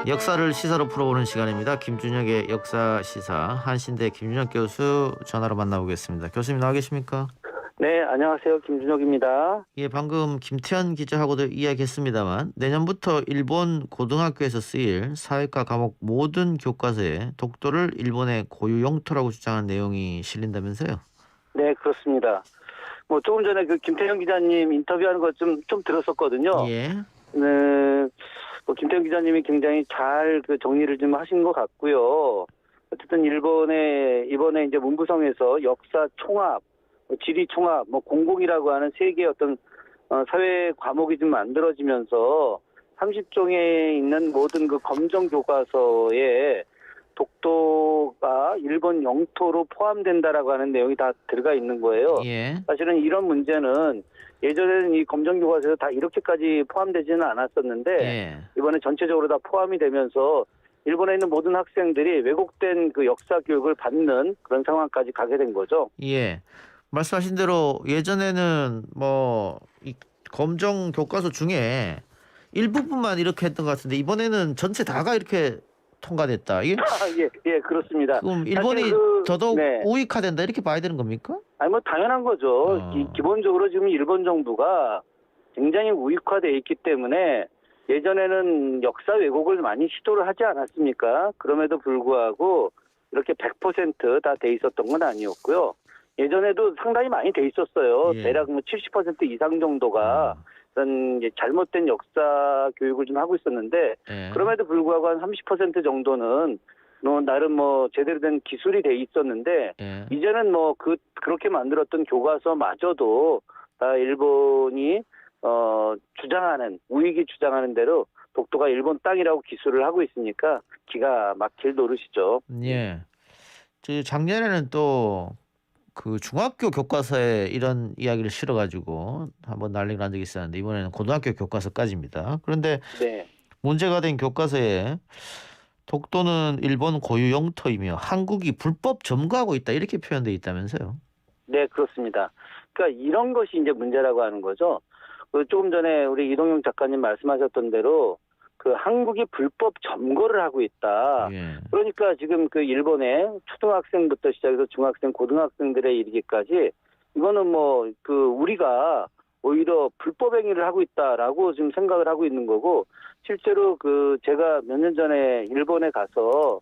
역사를 시사로 풀어보는 시간입니다. 김준혁의 역사 시사 한신대 김준혁 교수 전화로 만나보겠습니다. 교수님 나와 계십니까? 네, 안녕하세요. 김준혁입니다. 예, 방금 김태현 기자하고도 이야기했습니다만 내년부터 일본 고등학교에서 쓰일 사회과 과목 모든 교과서에 독도를 일본의 고유 영토라고 주장한 내용이 실린다면서요? 네, 그렇습니다. 조금 전에 그 김태형 기자님 인터뷰하는 거 좀 들었었거든요. 예, 네, 김태형 기자님이 굉장히 잘 그 정리를 좀 하신 것 같고요. 어쨌든 일본의 이번에 이제 문부성에서 역사 총합, 지리 총합, 공공이라고 하는 세 개의 어떤 사회 과목이 좀 만들어지면서 30종에 있는 모든 그 검정 교과서에 독도가 일본 영토로 포함된다라고 하는 내용이 다 들어가 있는 거예요. 예, 사실은 이런 문제는 예전에는 이 검정 교과서에서 다 이렇게까지 포함되지는 않았었는데 예, 이번에 전체적으로 다 포함이 되면서 일본에 있는 모든 학생들이 왜곡된 그 역사 교육을 받는 그런 상황까지 가게 된 거죠. 예. 말씀하신 대로 예전에는 이 검정 교과서 중에 일부분만 이렇게 했던 것 같은데 이번에는 전체 다가 이렇게 통과됐다. 이게 예, 그렇습니다. 그럼 일본이 사실 더더욱 네. 우익화된다 이렇게 봐야 되는 겁니까? 아니 당연한 거죠. 어. 기본적으로 지금 일본 정부가 굉장히 우익화돼 있기 때문에 예전에는 역사 왜곡을 많이 시도를 하지 않았습니까? 그럼에도 불구하고 이렇게 100%다 돼 있었던 건 아니었고요. 예전에도 상당히 많이 돼 있었어요. 예. 대략 70% 이상 정도가 그런 이제 잘못된 역사 교육을 좀 하고 있었는데 예. 그럼에도 불구하고 한 30% 정도는 나름 제대로 된 기술이 돼 있었는데 예. 이제는 그렇게 만들었던 교과서마저도 다 일본이 주장하는 우익이 주장하는 대로 독도가 일본 땅이라고 기술을 하고 있으니까 기가 막힐 노릇이죠. 예. 작년에는 또 그 중학교 교과서에 이런 이야기를 실어가지고 한번 난리가 난 적이 있었는데 이번에는 고등학교 교과서까지입니다. 그런데 네. 문제가 된 교과서에 독도는 일본 고유 영토이며 한국이 불법 점거하고 있다 이렇게 표현되어 있다면서요? 네, 그렇습니다. 그러니까 이런 것이 이제 문제라고 하는 거죠. 조금 전에 우리 이동영 작가님 말씀하셨던 대로 그 한국이 불법 점거를 하고 있다. 예. 그러니까 지금 그 일본의 초등학생부터 시작해서 중학생, 고등학생들에 이르기까지 이거는 우리가 오히려 불법 행위를 하고 있다라고 지금 생각을 하고 있는 거고 실제로 제가 몇 년 전에 일본에 가서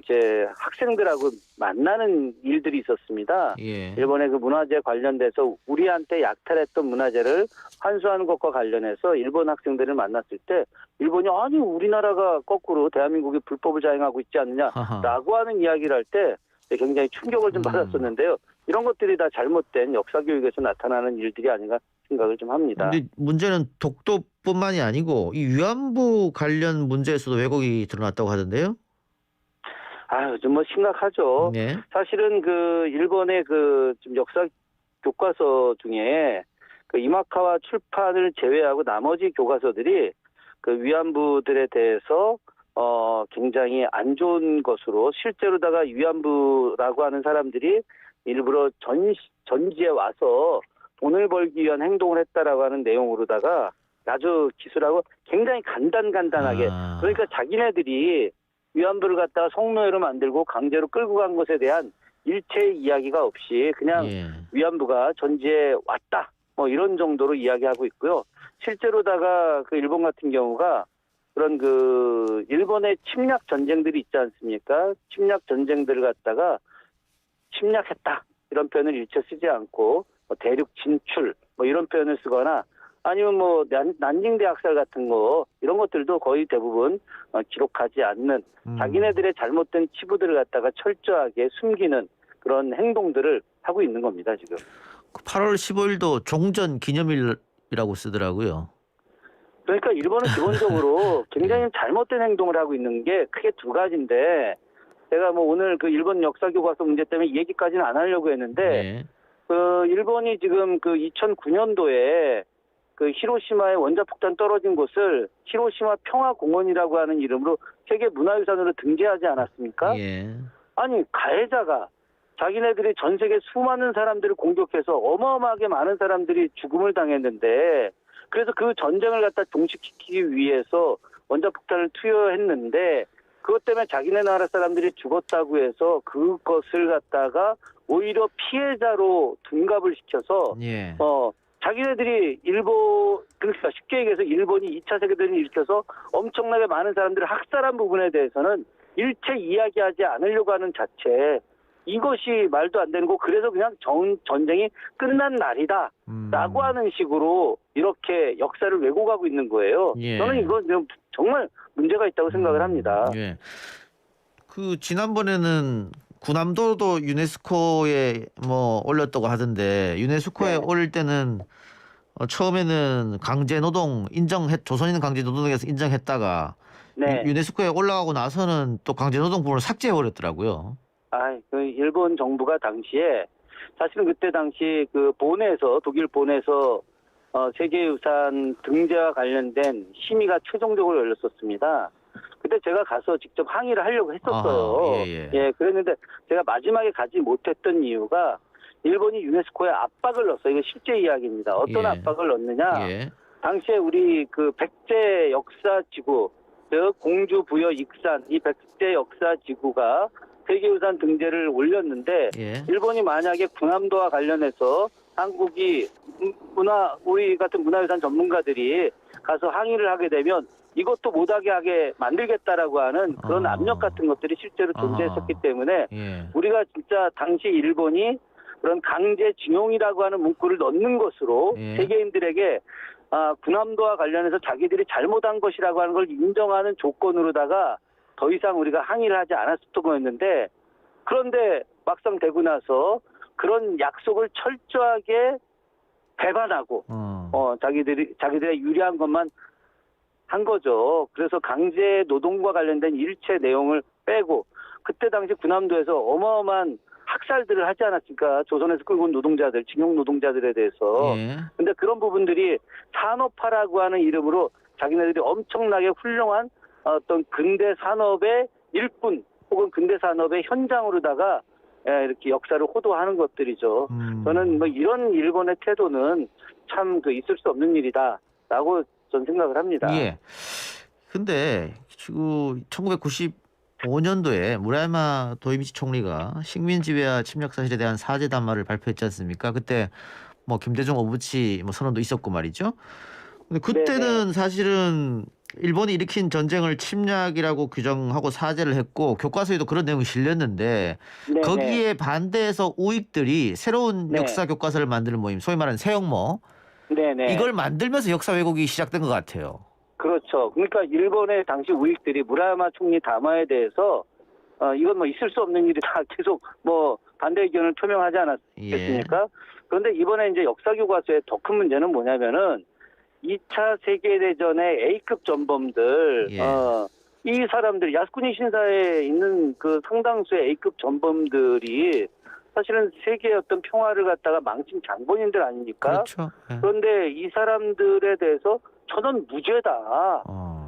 이제 학생들하고 만나는 일들이 있었습니다. 예. 일본의 그 문화재 관련돼서 우리한테 약탈했던 문화재를 환수하는 것과 관련해서 일본 학생들을 만났을 때 일본이 아니 우리나라가 거꾸로 대한민국이 불법을 자행하고 있지 않느냐라고 하는 이야기를 할 때 굉장히 충격을 좀 받았었는데요. 이런 것들이 다 잘못된 역사 교육에서 나타나는 일들이 아닌가 생각을 좀 합니다. 근데 문제는 독도뿐만이 아니고 이 위안부 관련 문제에서도 왜곡이 드러났다고 하던데요? 좀 심각하죠. 네. 사실은 일본의 지금 역사 교과서 중에 이마카와 출판을 제외하고 나머지 교과서들이 위안부들에 대해서 굉장히 안 좋은 것으로 실제로다가 위안부라고 하는 사람들이 일부러 전지에 와서 돈을 벌기 위한 행동을 했다라고 하는 내용으로다가 아주 기술하고 굉장히 간단하게 그러니까 자기네들이 위안부를 갖다가 성노예로 만들고 강제로 끌고 간 것에 대한 일체의 이야기가 없이 그냥 예. 위안부가 전지에 왔다 이런 정도로 이야기하고 있고요. 실제로다가 일본 같은 경우가 그런 일본의 침략 전쟁들이 있지 않습니까? 침략 전쟁들을 갖다가 침략했다 이런 표현을 일체 쓰지 않고 대륙 진출 이런 표현을 쓰거나 아니면 난징 대학살 같은 거 이런 것들도 거의 대부분 기록하지 않는 자기네들의 잘못된 치부들을 갖다가 철저하게 숨기는 그런 행동들을 하고 있는 겁니다 지금. 8월 15일도 종전 기념일이라고 쓰더라고요. 그러니까 일본은 기본적으로 굉장히 잘못된 행동을 하고 있는 게 크게 두 가지인데 제가 오늘 일본 역사 교과서 문제 때문에 이 얘기까지는 안 하려고 했는데 네. 일본이 지금 2009년도에 히로시마에 원자폭탄 떨어진 곳을 히로시마 평화공원이라고 하는 이름으로 세계 문화유산으로 등재하지 않았습니까? 예. 아니 가해자가 자기네들이 전 세계 수많은 사람들을 공격해서 어마어마하게 많은 사람들이 죽음을 당했는데 그래서 그 전쟁을 갖다 종식시키기 위해서 원자폭탄을 투여했는데 그것 때문에 자기네 나라 사람들이 죽었다고 해서 그것을 갖다가 오히려 피해자로 둔갑을 시켜서 예. 자기네들이 그러니까 쉽게 얘기해서 일본이 2차 세계대전을 일으켜서 엄청나게 많은 사람들을 학살한 부분에 대해서는 일체 이야기하지 않으려고 하는 자체, 이것이 말도 안 되는 거. 그래서 그냥 전쟁이 끝난 날이다 라고 하는 식으로 이렇게 역사를 왜곡하고 있는 거예요. 예. 저는 이건 정말 문제가 있다고 생각을 합니다. 예. 지난번에는 군함도도 유네스코에 올렸다고 하던데, 유네스코에 네. 올릴 때는 처음에는 강제 노동 조선인 강제 노동에서 인정했다가 네. 유네스코에 올라가고 나서는 또 강제 노동 부분을 삭제해 버렸더라고요. 그 일본 정부가 당시에 사실은 그때 당시 독일 본에서 세계유산 등재와 관련된 심의가 최종적으로 열렸었습니다. 그때 제가 가서 직접 항의를 하려고 했었어요. 예. 그랬는데 제가 마지막에 가지 못했던 이유가 일본이 유네스코에 압박을 넣었어요. 이거 실제 이야기입니다. 어떤 예. 압박을 넣느냐? 예. 당시에 우리 백제 역사지구, 즉 공주 부여 익산 이 백제 역사지구가 세계유산 등재를 올렸는데 예. 일본이 만약에 군함도와 관련해서 한국이 우리 같은 문화유산 전문가들이 가서 항의를 하게 되면 이것도 못하게 만들겠다라고 하는 그런 압력 같은 것들이 실제로 존재했었기 때문에 예. 우리가 진짜 당시 일본이 그런 강제징용이라고 하는 문구를 넣는 것으로 예. 세계인들에게 군함도와 관련해서 자기들이 잘못한 것이라고 하는 걸 인정하는 조건으로다가 더 이상 우리가 항의를 하지 않았었던 거였는데, 그런데 막상 되고 나서 그런 약속을 철저하게 배반하고 자기들의 유리한 것만 한 거죠. 그래서 강제 노동과 관련된 일체 내용을 빼고 그때 당시 군함도에서 어마어마한 학살들을 하지 않았습니까? 조선에서 끌고 온 노동자들, 징용 노동자들에 대해서. 예. 근데 그런 부분들이 산업화라고 하는 이름으로 자기네들이 엄청나게 훌륭한 어떤 근대 산업의 일꾼 혹은 근대 산업의 현장으로다가 이렇게 역사를 호도하는 것들이죠. 저는 이런 일본의 태도는 참 있을 수 없는 일이다라고 저는 생각을 합니다. 예. 근데 지금 1995년도에 무라야마 도이미치 총리가 식민지배와 침략 사실에 대한 사죄 담화를 발표했지 않습니까? 그때 김대중 오부치 선언도 있었고 말이죠. 근데 그때는 사실은 일본이 일으킨 전쟁을 침략이라고 규정하고 사죄를 했고 교과서에도 그런 내용이 실렸는데 네네. 거기에 반대해서 우익들이 새로운 네. 역사 교과서를 만드는 모임, 소위 말하는 새역모, 네네. 이걸 만들면서 역사 왜곡이 시작된 것 같아요. 그렇죠. 그러니까 일본의 당시 우익들이 무라야마 총리 담화에 대해서 이건 있을 수 없는 일이다 계속 반대 의견을 표명하지 않았겠습니까? 예. 그런데 이번에 이제 역사 교과서의 더 큰 문제는 뭐냐면은 2차 세계대전의 A급 전범들, 예. 이 사람들, 야스쿠니 신사에 있는 그 상당수의 A급 전범들이 사실은 세계의 어떤 평화를 갖다가 망친 장본인들 아닙니까? 그렇죠. 예. 그런데 이 사람들에 대해서 저는 무죄다.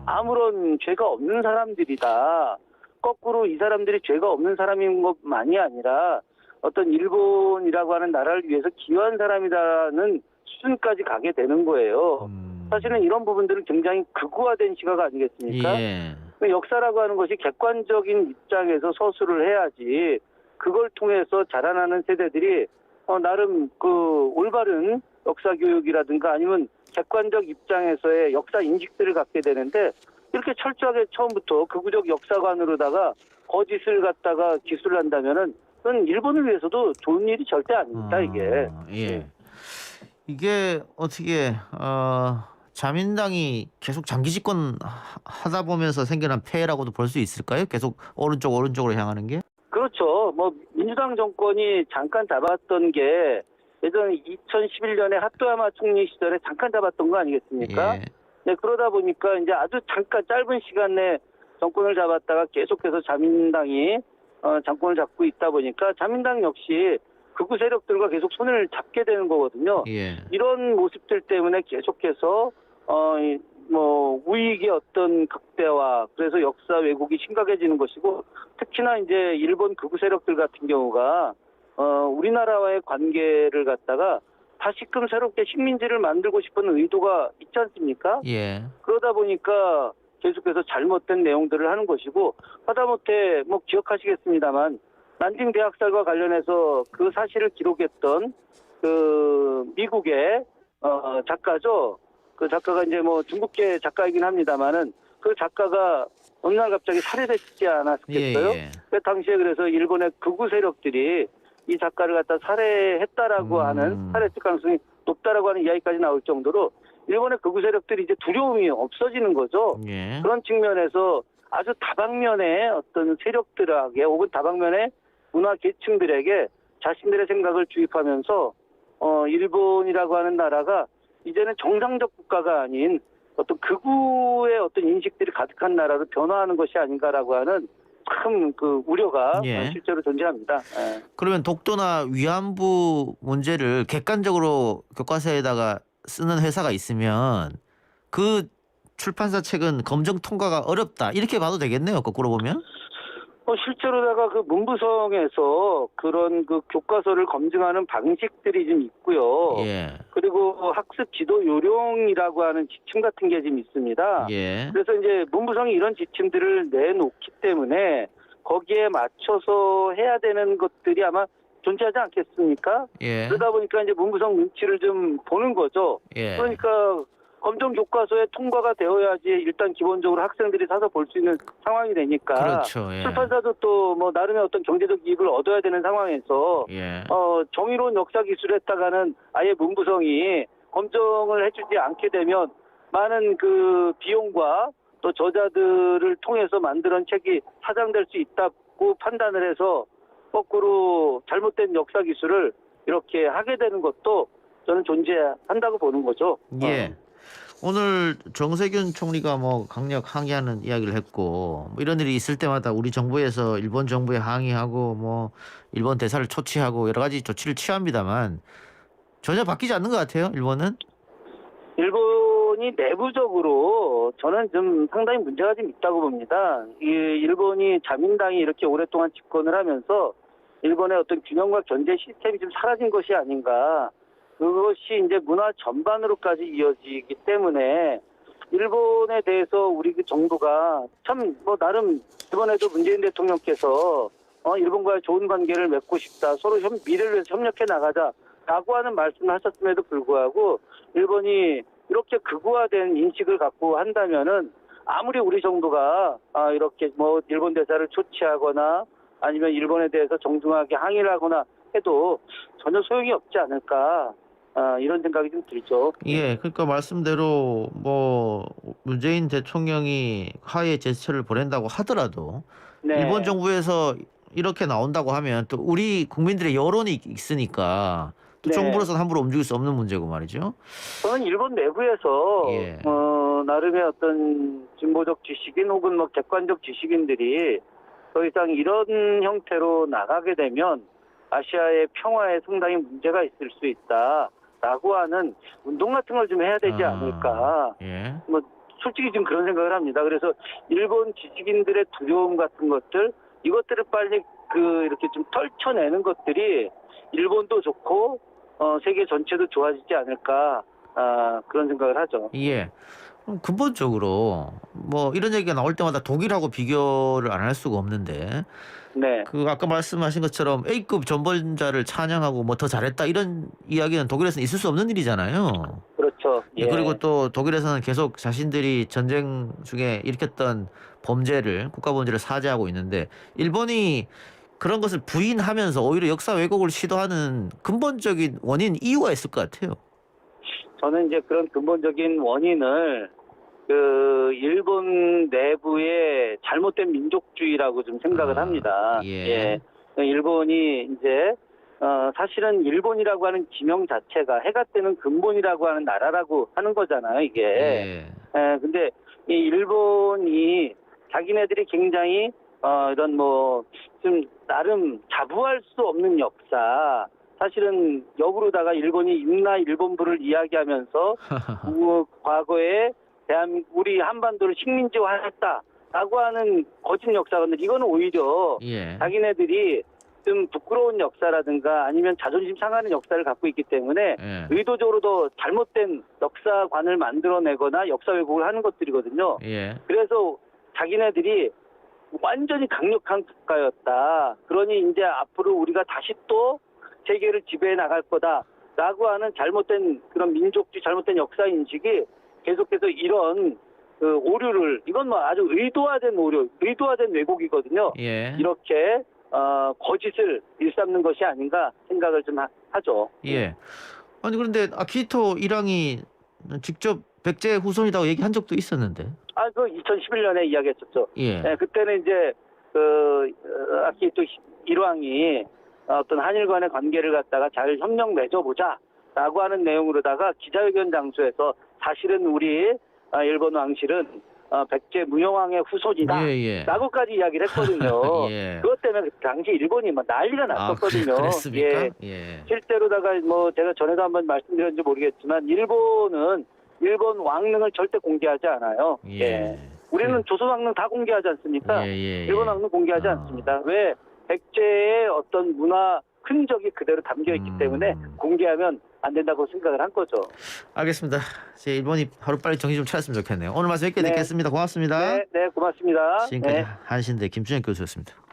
아무런 죄가 없는 사람들이다. 거꾸로 이 사람들이 죄가 없는 사람인 것만이 아니라 어떤 일본이라고 하는 나라를 위해서 기여한 사람이라는 수준까지 가게 되는 거예요. 사실은 이런 부분들은 굉장히 극우화된 시각 아니겠습니까? 예. 역사라고 하는 것이 객관적인 입장에서 서술을 해야지 그걸 통해서 자라나는 세대들이 나름 올바른 역사 교육이라든가 아니면 객관적 입장에서의 역사 인식들을 갖게 되는데 이렇게 철저하게 처음부터 극우적 역사관으로다가 거짓을 갖다가 기술을 한다면은 그건 일본을 위해서도 좋은 일이 절대 아닙니다. 이게. 예. 이게 어떻게 자민당이 계속 장기 집권 하다 보면서 생겨난 폐해라고도 볼 수 있을까요? 계속 오른쪽으로 향하는 게? 그렇죠. 민주당 정권이 잠깐 잡았던 게 예전 2011년에 하토야마 총리 시절에 잠깐 잡았던 거 아니겠습니까? 예. 네, 그러다 보니까 이제 아주 잠깐 짧은 시간 내에 정권을 잡았다가 계속해서 자민당이 정권을 잡고 있다 보니까 자민당 역시 극우 세력들과 계속 손을 잡게 되는 거거든요. 예. 이런 모습들 때문에 계속해서 우익의 어떤 극대화, 그래서 역사 왜곡이 심각해지는 것이고, 특히나 이제 일본 극우 세력들 같은 경우가 우리나라와의 관계를 갖다가 다시금 새롭게 식민지를 만들고 싶은 의도가 있지 않습니까? 예. 그러다 보니까 계속해서 잘못된 내용들을 하는 것이고, 하다못해 뭐 기억하시겠습니다만 난징 대학살과 관련해서 그 사실을 기록했던 그 미국의 작가죠. 그 작가가 이제 뭐 중국계 작가이긴 합니다만은 그 작가가 어느 날 갑자기 살해됐지 않았겠어요? 예, 예. 그 당시에 그래서 일본의 극우 세력들이 이 작가를 갖다 살해했다라고 하는, 살해했을 가능성이 높다라고 하는 이야기까지 나올 정도로 일본의 극우 세력들이 이제 두려움이 없어지는 거죠. 예. 그런 측면에서 아주 다방면의 어떤 세력들에게 혹은 다방면의 문화 계층들에게 자신들의 생각을 주입하면서 일본이라고 하는 나라가 이제는 정상적 국가가 아닌 어떤 극우의 어떤 인식들이 가득한 나라로 변화하는 것이 아닌가라고 하는 큰 그 우려가 예. 실제로 존재합니다. 예. 그러면 독도나 위안부 문제를 객관적으로 교과서에다가 쓰는 회사가 있으면 그 출판사 책은 검증 통과가 어렵다 이렇게 봐도 되겠네요. 거꾸로 보면. 실제로다가 그 문부성에서 그런 그 교과서를 검증하는 방식들이 좀 있고요. 예. 그리고 학습 지도 요령이라고 하는 지침 같은 게 좀 있습니다. 예. 그래서 이제 문부성이 이런 지침들을 내놓기 때문에 거기에 맞춰서 해야 되는 것들이 아마 존재하지 않겠습니까? 예. 그러다 보니까 이제 문부성 눈치를 좀 보는 거죠. 예. 그러니까 검정 교과서에 통과가 되어야지 일단 기본적으로 학생들이 사서 볼 수 있는 상황이 되니까. 그렇죠. 예. 출판사도 또 뭐 나름의 어떤 경제적 이익을 얻어야 되는 상황에서 예. 정의로운 역사 기술을 했다가는 아예 문부성이 검증을 해주지 않게 되면 많은 그 비용과 또 저자들을 통해서 만들어낸 책이 사장될 수 있다고 판단을 해서 거꾸로 잘못된 역사 기술을 이렇게 하게 되는 것도 저는 존재한다고 보는 거죠. 예. 오늘 정세균 총리가 뭐 강력 항의하는 이야기를 했고 뭐 이런 일이 있을 때마다 우리 정부에서 일본 정부에 항의하고 뭐 일본 대사를 초치하고 여러 가지 조치를 취합니다만 전혀 바뀌지 않는 것 같아요. 일본은. 일본이 내부적으로 저는 좀 상당히 문제가 좀 있다고 봅니다. 이 일본이 자민당이 이렇게 오랫동안 집권을 하면서 일본의 어떤 균형과 견제 시스템이 좀 사라진 것이 아닌가. 그것이 이제 문화 전반으로까지 이어지기 때문에 일본에 대해서 우리 그 정부가 참 뭐 나름 이번에도 문재인 대통령께서 일본과의 좋은 관계를 맺고 싶다. 서로 미래를 위해서 협력해 나가자라고 하는 말씀을 하셨음에도 불구하고 일본이 이렇게 극우화된 인식을 갖고 한다면은 아무리 우리 정부가 이렇게 뭐 일본 대사를 초치하거나 아니면 일본에 대해서 정중하게 항의를 하거나 해도 전혀 소용이 없지 않을까. 이런 생각이 좀 들죠. 예, 그러니까 말씀대로 뭐 문재인 대통령이 화해 제스처를 보낸다고 하더라도 네. 일본 정부에서 이렇게 나온다고 하면 또 우리 국민들의 여론이 있으니까 또 네. 정부로서는 함부로 움직일 수 없는 문제고 말이죠. 저는 일본 내부에서 예. 나름의 어떤 진보적 지식인 혹은 뭐 객관적 지식인들이 더 이상 이런 형태로 나가게 되면 아시아의 평화에 상당히 문제가 있을 수 있다라고 하는 운동 같은 걸 좀 해야 되지 않을까. 예. 뭐 솔직히 지금 그런 생각을 합니다. 그래서 일본 지식인들의 두려움 같은 것들, 이것들을 빨리 이렇게 좀 떨쳐내는 것들이 일본도 좋고 세계 전체도 좋아지지 않을까. 그런 생각을 하죠. 예. 그럼 근본적으로 뭐 이런 얘기가 나올 때마다 독일하고 비교를 안 할 수가 없는데 네. 그 아까 말씀하신 것처럼 A급 전범자를 찬양하고 뭐 더 잘했다 이런 이야기는 독일에서는 있을 수 없는 일이잖아요. 그렇죠. 예. 그리고 또 독일에서는 계속 자신들이 전쟁 중에 일으켰던 범죄를 국가 범죄를 사죄하고 있는데 일본이 그런 것을 부인하면서 오히려 역사 왜곡을 시도하는 근본적인 원인 이유가 있을 것 같아요. 저는 이제 그런 근본적인 원인을 일본 내부의 잘못된 민족주의라고 좀 생각을 합니다. 예. 일본이 이제 사실은 일본이라고 하는 지명 자체가 해가 뜨는 근본이라고 하는 나라라고 하는 거잖아요, 이게. 예. 근데 이 일본이 자기네들이 굉장히 이런 뭐 좀 나름 자부할 수 없는 역사, 사실은 역으로다가 일본이 임나 일본부를 이야기하면서 과거에 우리 한반도를 식민지화했다라고 하는 거짓 역사건데 이거는 오히려 예. 자기네들이 좀 부끄러운 역사라든가 아니면 자존심 상하는 역사를 갖고 있기 때문에 예. 의도적으로도 잘못된 역사관을 만들어내거나 역사 왜곡을 하는 것들이거든요. 예. 그래서 자기네들이 완전히 강력한 국가였다. 그러니 이제 앞으로 우리가 다시 또 세계를 지배해 나갈 거다라고 하는 잘못된 그런 민족주의, 잘못된 역사 인식이 계속해서 이런 그 오류를, 이건 뭐 아주 의도화된 오류, 의도화된 왜곡이거든요. 예. 이렇게 거짓을 일삼는 것이 아닌가 생각을 좀 하죠. 예. 아니 그런데 아키히토 일왕이 직접 백제 후손이라고 얘기한 적도 있었는데. 그 2011년에 이야기했었죠. 예. 네, 그때는 이제 아키히토 일왕이 어떤 한일 간의 관계를 갖다가 잘 협력 맺어보자라고 하는 내용으로다가 기자회견 장소에서 사실은 우리 일본 왕실은 백제 무형왕의 후손이다. 예, 예. 라고까지 이야기를 했거든요. 예. 그것 때문에 그 당시 일본이 막 난리가 났었거든요. 그랬습니까? 예. 예. 실제로다가 뭐 제가 전에도 한번 말씀드렸는지 모르겠지만 일본은 일본 왕릉을 절대 공개하지 않아요. 예. 우리는 조선 왕릉 다 공개하지 않습니까? 예. 일본 왕릉 공개하지 않습니다. 왜? 백제의 어떤 문화 흔적이 그대로 담겨 있기 때문에 공개하면 안 된다고 생각을 한 거죠. 알겠습니다. 제 일본이 하루빨리 정신 좀 차렸으면 좋겠네요. 오늘 말씀 여기까지 네. 듣겠습니다. 고맙습니다. 네, 고맙습니다. 지금까지 네. 한신대 김준현 교수였습니다.